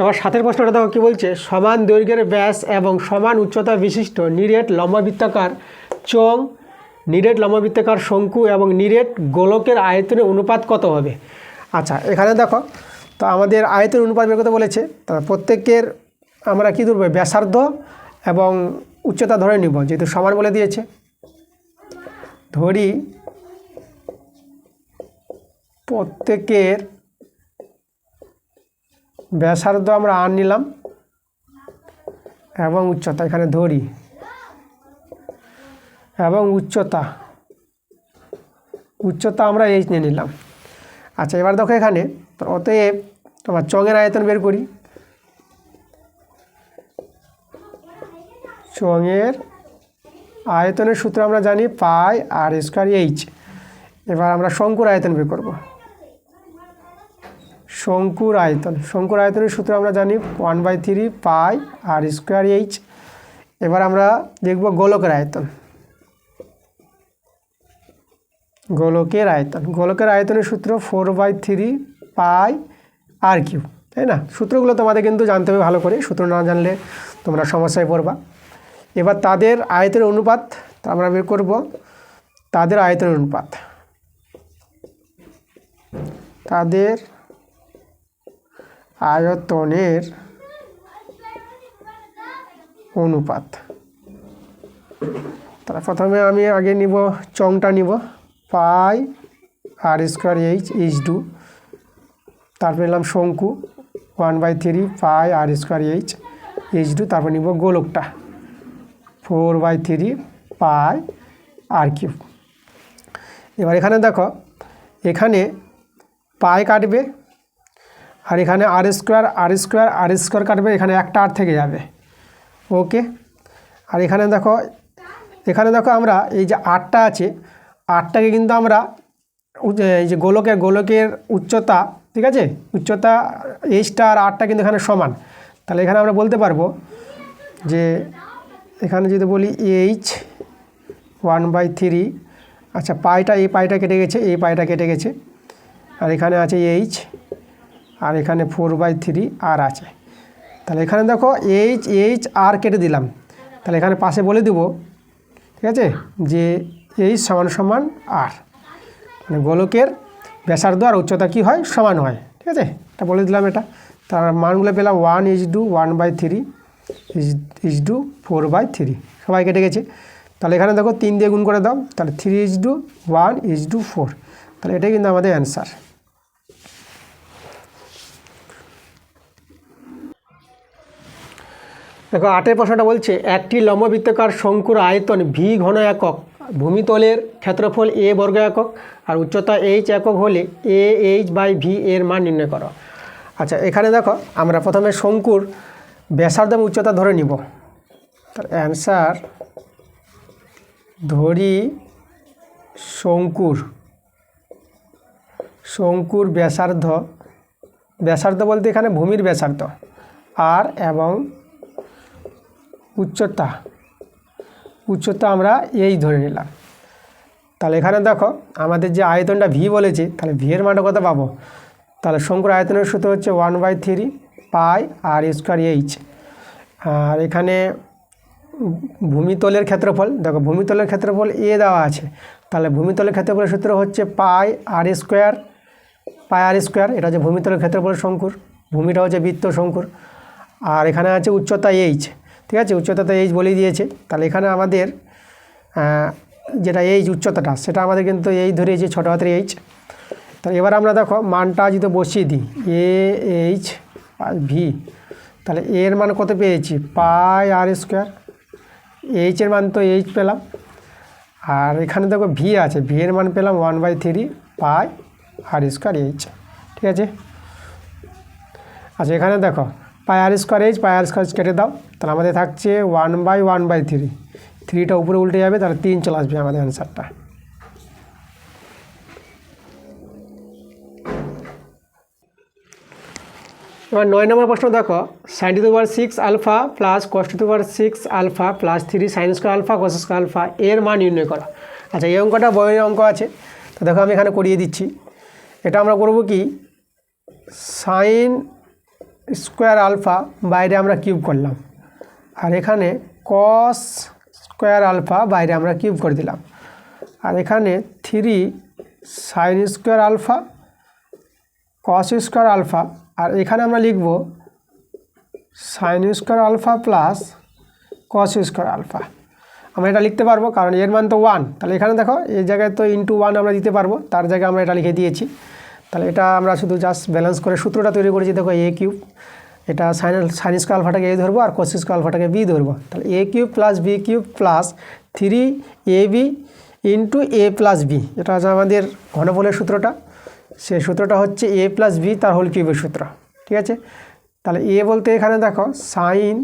এবার 7 প্রশ্নটা দেখো কী বলছে, সমান দৈর্ঘ্যের ব্যাস এবং সমান উচ্চতা বিশিষ্ট নিরেট লম্ববৃত্তাকার চোঙ, নিরেট লম্ববৃত্তাকার শঙ্কু এবং নিরেট গোলকের আয়তনের অনুপাত কত হবে। আচ্ছা, এখানে দেখো তো আমাদের আয়তনের অনুপাত বের করতে বলেছে, তা প্রত্যেকের আমরা কী ধরবো, ব্যাসার্ধ এবং উচ্চতা ধরে নিব, যেহেতু সমান বলে দিয়েছে। ধরি প্রত্যেকের ব্যাসার্ধ আমরা আর নিলাম এবং উচ্চতা, এখানে ধরি এবং উচ্চতা আমরা এইচ নিয়ে নিলাম। আচ্ছা, এবার দেখো এখানে অতএব তোমার চঙের আয়তন বের করি। চঙের আয়তনের সূত্র আমরা জানি পাই আর স্কোয়ার এইচ। এবার আমরা শঙ্কুর আয়তন বের করব। শঙ্কুর আয়তনের সূত্র আমরা জানি 1/3 পাই আর স্কোয়ার এইচ। এবার আমরা দেখব গোলকের আয়তন। গোলকের আয়তনের সূত্র 4/3 পাই আর কিউব, তাই না? সূত্রগুলো তোমাদের কিন্তু জানতে হবে ভালো করে, সূত্র না জানলে তোমরা সমস্যায় পড়বা। এবার তাদের আয়তনের অনুপাত আমরা বের করব। তাদের আয়তনের অনুপাত তাহলে প্রথমে আমি আগে নিব চংটা নিব, পাই আর স্কোয়ার এইচ ইজ টু, তারপর নিলাম শঙ্কু 1/3 পাই আর স্কোয়ার এইচ ইজ টু, তারপর নিব গোলকটা 4/3 পাই আর কিউব। এবার এখানে দেখো, এখানে পাই কাটবে আর এখানে আর স্কোয়ার কাটবে, এখানে একটা আর থেকে যাবে, ওকে। আর এখানে দেখো আমরা এই যে আটটা আছে, আটটাকে কিন্তু আমরা এই যে গোলকের উচ্চতা, ঠিক আছে, উচ্চতা এইচটা আর আটটা কিন্তু এখানে সমান। তাহলে এখানে আমরা বলতে পারবো যে এখানে যদি বলি এইচ 1/3, আচ্ছা এই পাইটা কেটে গেছে, এই পাইটা কেটে গেছে, আর এখানে আছে এইচ আর এখানে 4/3 আর আছে। তাহলে এখানে দেখো এইচ আর কেটে দিলাম, তাহলে এখানে পাশে বলে দেব, ঠিক আছে, যে এইচ সমান আর, মানে গোলকের ব্যাসার্ধ আর উচ্চতা কি হয়, সমান হয়, ঠিক আছে, এটা বলে দিলাম। এটা তার মানগুলো পেলাম 1:1/3 ইজ টু 4/3, সবাই কেটে গেছে। তাহলে এখানে দেখো 3 দিয়ে গুণ করে দাও, তাহলে 3:1:4, তাহলে এটাই কিন্তু আমাদের অ্যান্সার। দেখো 8 প্রশ্নটা বলছে একটি লম্ববৃত্তাকার শঙ্কুর আয়তন ভি ঘন একক, ভূমিতলের ক্ষেত্রফল এ বর্গ একক আর উচ্চতা এইচ একক হলে এ এইচ বাই ভি এর মান নির্ণয় করো। আচ্ছা, এখানে দেখো আমরা প্রথমে শঙ্কুর ব্যাসার্ধ এবং উচ্চতা ধরে নিব। তার অ্যান্সার, ধরি শঙ্কুর ব্যাসার্ধ বলতে এখানে ভূমির ব্যাসার্ধ আর এবং উচ্চতা আমরা এই ধরে নিলাম। তাহলে এখানে দেখো আমাদের যে আয়তনটা ভি বলেছে, তাহলে ভি এর মানটা কত পাবো? তাহলে শঙ্কুর আয়তনের সূত্র হচ্ছে 1/3 পাই আর স্কোয়ার এইচ। আর এখানে ভূমিতলের ক্ষেত্রফল, দেখো ভূমিতলের ক্ষেত্রফল এ দেওয়া আছে, তাহলে ভূমিতলের ক্ষেত্রফলের সূত্র হচ্ছে পাই আর স্কোয়ার, এটা হচ্ছে ভূমিতলের ক্ষেত্রফলের শঙ্কুর, ভূমিটা হচ্ছে বৃত্ত শঙ্কুর। আর এখানে আছে উচ্চতা এইচ, ঠিক আছে, উচ্চতা তো এইচ বলেই দিয়েছে। তাহলে এখানে আমাদের যেটা এইচ উচ্চতাটা, সেটা আমাদের কিন্তু এই ধরেছি ছোটো হাতের এইচ। তাহলে এবার আমরা দেখো মানটা যদি বসিয়ে দিই এ এইচ বাই ভি, তাহলে এর মান কত পেয়েছি? পাই আর স্কোয়ার, এইচের মান তো এইচ পেলাম, আর এখানে দেখো ভি আছে, ভি এর মান পেলাম 1/3 পাই আর স্কোয়ার এইচ, ঠিক আছে। আচ্ছা, এখানে দেখো পাই আর স্কোয়ার এইচ কেটে দাও, তাহলে আমাদের থাকছে 1/1/3, 3টা উপরে উল্টে যাবে, তাহলে 3 চলে আসবে আমাদের অ্যান্সারটা। এবার 9 নম্বর প্রশ্ন দেখো, sin² alpha plus cos² alpha plus 3 sin² alpha cos² alpha এর মান নির্ণয় করা। আচ্ছা, এই অঙ্কটা বইয়ের অঙ্ক আছে, তো দেখো আমি এখানে করিয়ে দিচ্ছি। এটা আমরা করব কি, sin² আলফা বাইরে আমরা কিউব করলাম, আর এখানে cos² আলফা বাইরে আমরা কিউব করে দিলাম, আর এখানে 3 sin² আলফা cos² আলফা, আর এখানে আমরা লিখব sin² alpha plus cos² alpha. আমরা এটা লিখতে পারবো কারণ এর মান তো 1, তাহলে এখানে দেখো এই জায়গায় তো ইন্টু 1 আমরা দিতে পারবো, তার জায়গায় আমরা এটা লিখে দিয়েছি। তাহলে এটা আমরা শুধু জাস্ট ব্যালেন্স করে সূত্রটা তৈরি করেছি, দেখো a কিউব এটা সাইন স্কোয়ার আলফাটাকে এ ধরবো আর কোস স্কোয়ার আলফাটাকে বি ধরবো। তাহলে A cube plus B cube plus 3ab into A plus B, এটা আছে আমাদের ঘনফলের সূত্রটা। সেই সূত্রটা হচ্ছে এ প্লাস বি তার হোল কিউবের সূত্র, ঠিক আছে। তাহলে এ বলতে এখানে দেখো সাইন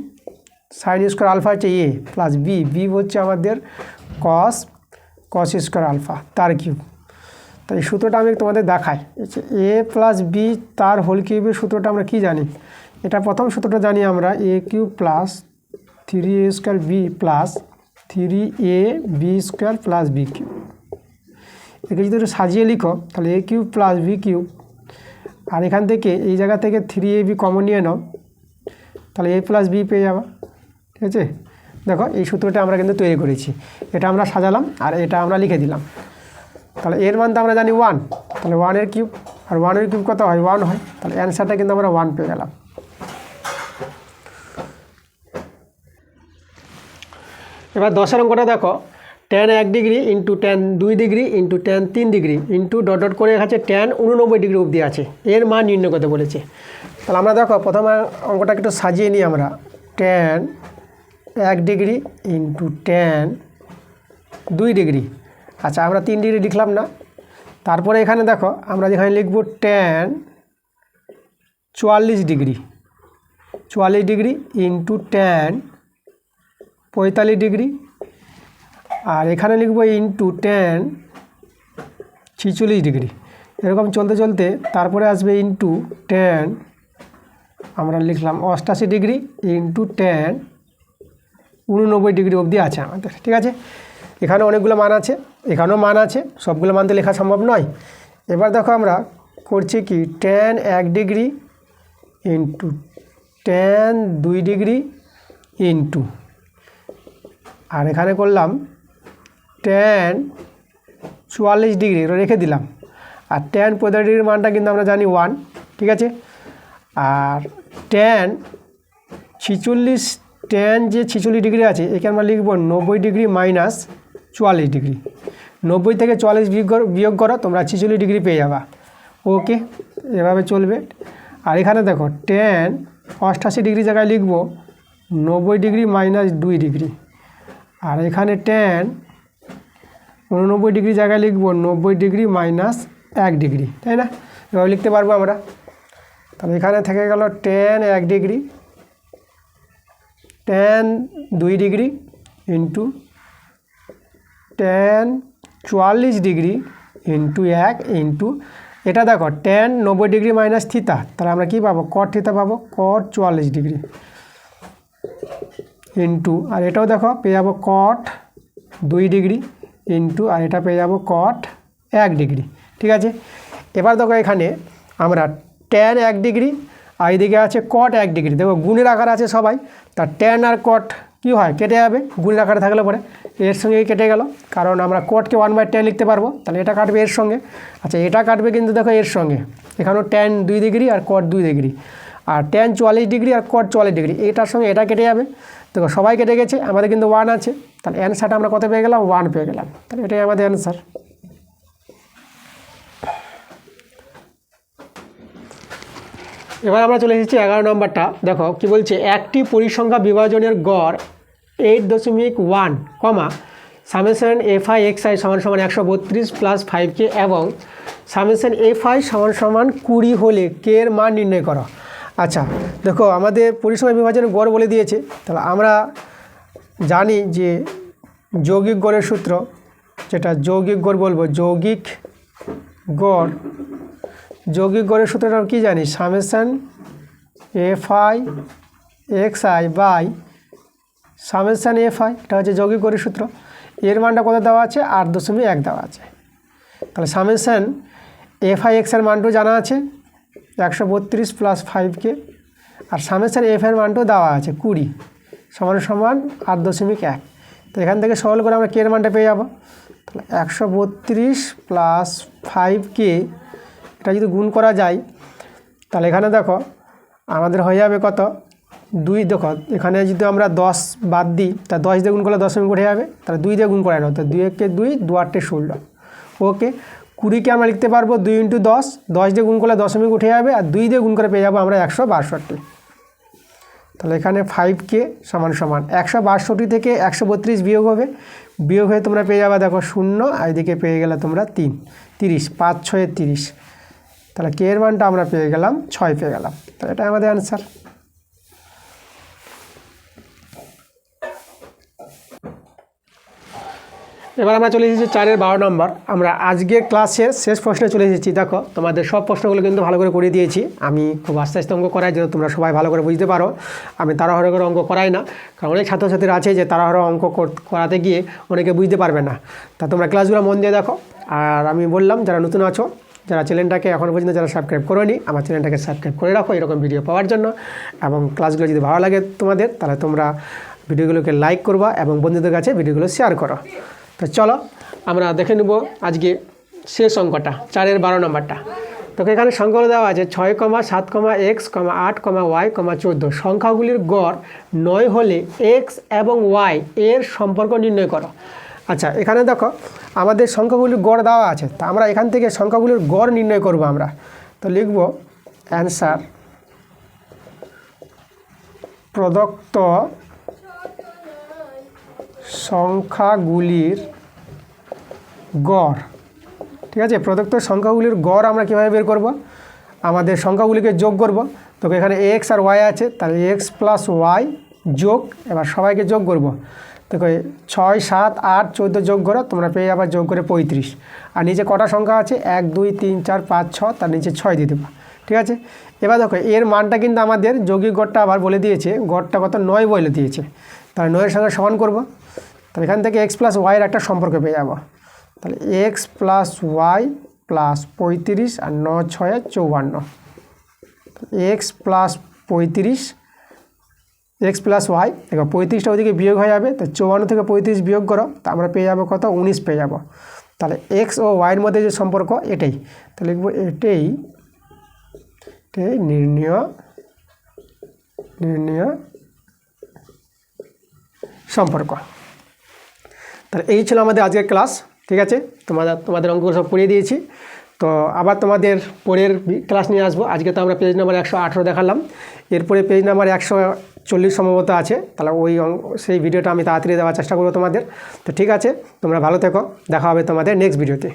স্কোয়ার আলফা হচ্ছে এ প্লাস বি হচ্ছে আমাদের কস স্কোয়ার আলফা তার কিউব। তো এই সূত্রটা আমি তোমাদের দেখাই। এ প্লাস বি তার হোল কিউবের সূত্রটা আমরা কি জানি, এটা প্রথম সূত্রটা জানি আমরা A cube plus 3a square B plus 3ab square plus B cube. একে যদি একটু সাজিয়ে লিখো তাহলে A cube plus B cube, আর এখান থেকে এই জায়গা থেকে 3ab কমন নিয়ে নাও, তাহলে এ প্লাস বি পেয়ে যাবা, ঠিক আছে। দেখো এই সূত্রটা আমরা কিন্তু তৈরি করেছি, এটা আমরা সাজালাম আর এটা আমরা লিখে দিলাম। তাহলে এর মান তো আমরা জানি 1, তাহলে 1 কিউব, আর 1 কিউব কত হয় 1 হয়, তাহলে অ্যান্সারটা কিন্তু আমরা 1 পেয়ে গেলাম। এবার 10 অঙ্কটা দেখো, tan 1 degree into tan 2 degree into tan 3 degree into dot dot করে আছে tan 89 ডিগ্রি অবধি আছে, এর মান নির্ণয় করতে বলেছে। তাহলে আমরা দেখো প্রথমে অঙ্কটা একটু সাজিয়ে নিই আমরা। tan 1 degree into tan 2 degree, আচ্ছা আমরা 3 ডিগ্রি লিখলাম না। তারপরে এখানে দেখো আমরা যেখানে লিখব tan 44 degree into tan 45 degree, আর এখানে লিখব ইন্টু tan 46 ডিগ্রি। এরকম চলতে চলতে তারপরে আসবে ইন্টু tan আমরা লিখলাম 88 ডিগ্রি ইন্টু tan 89 ডিগ্রি অবধি আছে আমাদের, ঠিক আছে। এখানে অনেকগুলো মান আছে, এখানেও মান আছে, সবগুলো মান তো লেখা সম্ভব নয়। এবার দেখো আমরা করছি কি tan 1 degree into tan 2 degree into, আর এখানে করলাম tan 44 ডিগ্রি রেখে দিলাম, আর tan 45 ডিগ্রির মানটা কিন্তু আমরা জানি 1, ঠিক আছে। আর tan 46 ডিগ্রি আছে, এখানে আমরা লিখব 90 ডিগ্রি মাইনাস 44 ডিগ্রি। 90 থেকে 44 বিয়োগ করো, তোমরা 46 ডিগ্রি পেয়ে যাবা। ওকে, এভাবে চলবে। আর এখানে দেখো tan 88 ডিগ্রি জায়গায় লিখব 90 ডিগ্রি মাইনাস 2 ডিগ্রি, আর এখানে tan 89 ডিগ্রি জায়গায় লিখব 90 ডিগ্রি মাইনাস 1 ডিগ্রি, তাই না? এভাবে লিখতে পারবো আমরা। তাহলে এখানে থেকে গেল tan 1 degree tan 2 degree into tan 44 degree into 1 into, এটা দেখো tan 90 ডিগ্রি মাইনাস থিতা, তাহলে আমরা কী পাবো cot থিতা পাবো, cot 44 ডিগ্রি ইন্টু, আর এটাও দেখো পেয়ে যাবো cot 2 ডিগ্রি ইন্টু, আর এটা পেয়ে যাবো cot 1 ডিগ্রি, ঠিক আছে। এবার দেখো এখানে আমরা tan 1 ডিগ্রি আর এইদিকে আছে cot 1 ডিগ্রি, দেখো গুণের আকার আছে সবাই, তার tan আর cot কী হয় কেটে যাবে, গুণের আকারে থাকলে পরে এর সঙ্গে কেটে গেল, কারণ আমরা cotকে 1/tan লিখতে পারবো, তাহলে এটা কাটবে এর সঙ্গে। আচ্ছা এটা কাটবে কিন্তু দেখো এর সঙ্গে, এখানেও tan 2 ডিগ্রি আর cot 2 ডিগ্রি, আর tan 44 ডিগ্রি আর cot 44 ডিগ্রি, এটার সঙ্গে এটা কেটে যাবে। দেখো সবাই কেটে গেছে, আমাদের কিন্তু 1 আছে, তাহলে অ্যান্সারটা আমরা কত পেয়ে গেলাম 1 পেয়ে গেলাম, তাহলে এটাই আমাদের অ্যান্সার। এবার আমরা চলে এসেছি 11 নম্বরটা। দেখো কি বলছে, একটি পরিসংখ্যা বিভাজনের গড় 8.1 সামেশন fi xi সমান 132 প্লাস 5k এবং সামেশন fi সমান 20 হলে কে এর মান নির্ণয় করো। আচ্ছা দেখো আমাদের পরিসংখ্যা বিভাজনের গড় বলে দিয়েছে, তাহলে আমরা জানি যে যৌগিক গড়ের সূত্র, যেটা যৌগিক গড় বলবো, যৌগিক গড়ের সূত্রটা কি জানি, summation fi xi by summation fi, এটা হচ্ছে যৌগিক গড়ের সূত্র। এর মানটা কত দেওয়া আছে 8.1 দেওয়া আছে, তাহলে সামেশন fi x এর মানটাও জানা আছে 132 প্লাস 5k, আর সামেশন f এর মানটাও দেওয়া আছে 20 সমান 8.1। তো এখান থেকে সরল করে আমরা k এর মানটা পেয়ে যাবো, তাহলে 132 প্লাস 5k, এটা যদি গুণ করা যায় তাহলে এখানে দেখো আমাদের হয়ে যাবে কত 2। দেখো এখানে যদি আমরা 10 বাদ দিই, তা 10 দিয়ে গুণ করলে দশমিক উঠে যাবে, তাহলে 2 দিয়ে গুণ করে নাও, তো 2 একে 2, 2 8 16। ওকে, 20কে আমরা লিখতে পারবো 2 × 10, 10 দিয়ে গুণ করলে দশমিক উঠে যাবে, আর 2 দিয়ে গুণ করে পেয়ে যাবো আমরা 162। তাহলে এখানে 5k সমান সমান 162 থেকে 132 বিয়োগ হবে, বিয়োগ হয়ে তোমরা পেয়ে যাবে দেখো 0, আর এদিকে পেয়ে গেলে তোমরা 30, 5 6 30। তাহলে কে এর মানটা আমরা পেয়ে গেলাম 6 পেয়ে গেলাম। তাহলে এটা আমাদের অ্যান্সার। এবার আমরা চলে এসেছি 4-এর 12 নম্বর। আমরা আজকের ক্লাসের শেষ প্রশ্নে চলে এসেছি। দেখো তোমাদের সব প্রশ্নগুলো কিন্তু ভালো করে করে দিয়েছি। আমি খুব আস্তে আস্তে অঙ্ক করাই যেন তোমরা সবাই ভালো করে বুঝতে পারো। আমি তাড়াহুড়ো করে অঙ্ক করাই না, কারণ অনেক ছাত্রছাত্রীরা আছে যে তাড়াহুড়ো অঙ্ক করাতে গিয়ে অনেকে বুঝতে পারবে না। তা তোমরা ক্লাসগুলো মন দিয়ে দেখো। আর আমি বললাম যারা নতুন আছো, যারা চ্যানেলটাকে এখনও পর্যন্ত যারা সাবস্ক্রাইব করেনি, আমার চ্যানেলটাকে সাবস্ক্রাইব করে রাখো এরকম ভিডিও পাওয়ার জন্য। এবং ক্লাসগুলো যদি ভালো লাগে তোমাদের, তাহলে তোমরা ভিডিওগুলোকে লাইক করবা এবং বন্ধুদের কাছে ভিডিওগুলো শেয়ার করো। তো চলো আমরা দেখে নেব আজকে শেষ অঙ্কটা, 4-এর 12 নম্বরটা। তো এখানে সংখ্যাগুলো দেওয়া আছে 6, 7, x, 8, y, 14। সংখ্যাগুলির গড় 9 হলে x এবং y এর সম্পর্ক নির্ণয় করো। আচ্ছা, এখানে দেখো আমাদের সংখ্যাগুলির গড় দেওয়া আছে, তা আমরা এখান থেকে সংখ্যাগুলির গড় নির্ণয় করব আমরা। তো লিখব অ্যান্সার প্রদত্ত সংখ্যাগুলির গড়। ঠিক আছে, প্রদত্ত সংখ্যাগুলির গড় আমরা কীভাবে বের করব? আমাদের সংখ্যাগুলিকে যোগ করব। তো এখানে এক্স আর ওয়াই আছে, তাহলে এক্স প্লাস ওয়াই যোগ, এবার সবাইকে যোগ করব। দেখো 6, 7, 8, 14 যোগ করো, তোমরা পেয়ে যাবে যোগ করে 35। আর নিচে কটা সংখ্যা আছে? 1 2 3 4 5 6, তার নিচে 6 দিয়ে দেবো। ঠিক আছে, এবার দেখো এর মানটা কিন্তু আমাদের যৌগিক গড়টা আবার বলে দিয়েছে, গড়টা কত 9 বলে দিয়েছে। তাহলে 9-এর সঙ্গে সমান করব। তাহলে এখান থেকে এক্স প্লাস ওয়াইয়ের একটা সম্পর্ক পেয়ে যাব। তাহলে এক্স প্লাস ওয়াই প্লাস 35 আর 9 6 54। X plus 35, X plus Y, দেখো 35টা ওইদিকে বিয়োগ হয়ে যাবে, তো 54 থেকে 35 বিয়োগ করো, তা আমরা পেয়ে যাবো কত? 19 পেয়ে যাব। তাহলে এক্স ও ওয়াইয়ের মধ্যে যে সম্পর্ক এটাই, তাহলে লিখবো এটাই নির্ণয় সম্পর্ক। তাহলে এই ছিল আমাদের আজকের ক্লাস। ঠিক আছে, তোমাদের অঙ্কগুলো সব পড়িয়ে দিয়েছি। তো আবার তোমাদের পরের ক্লাস নিয়ে আসবো। আজকে তো আমরা পেজ নাম্বার 118 দেখালাম, এরপরে পেজ নাম্বার 140 সম্ভবত আছে। তাহলে সেই ভিডিওটা আমি তাড়াতাড়ি দেওয়ার চেষ্টা করবো তোমাদের। তো ঠিক আছে, তোমরা ভালো থেকো, দেখা হবে তোমাদের নেক্সট ভিডিওতে।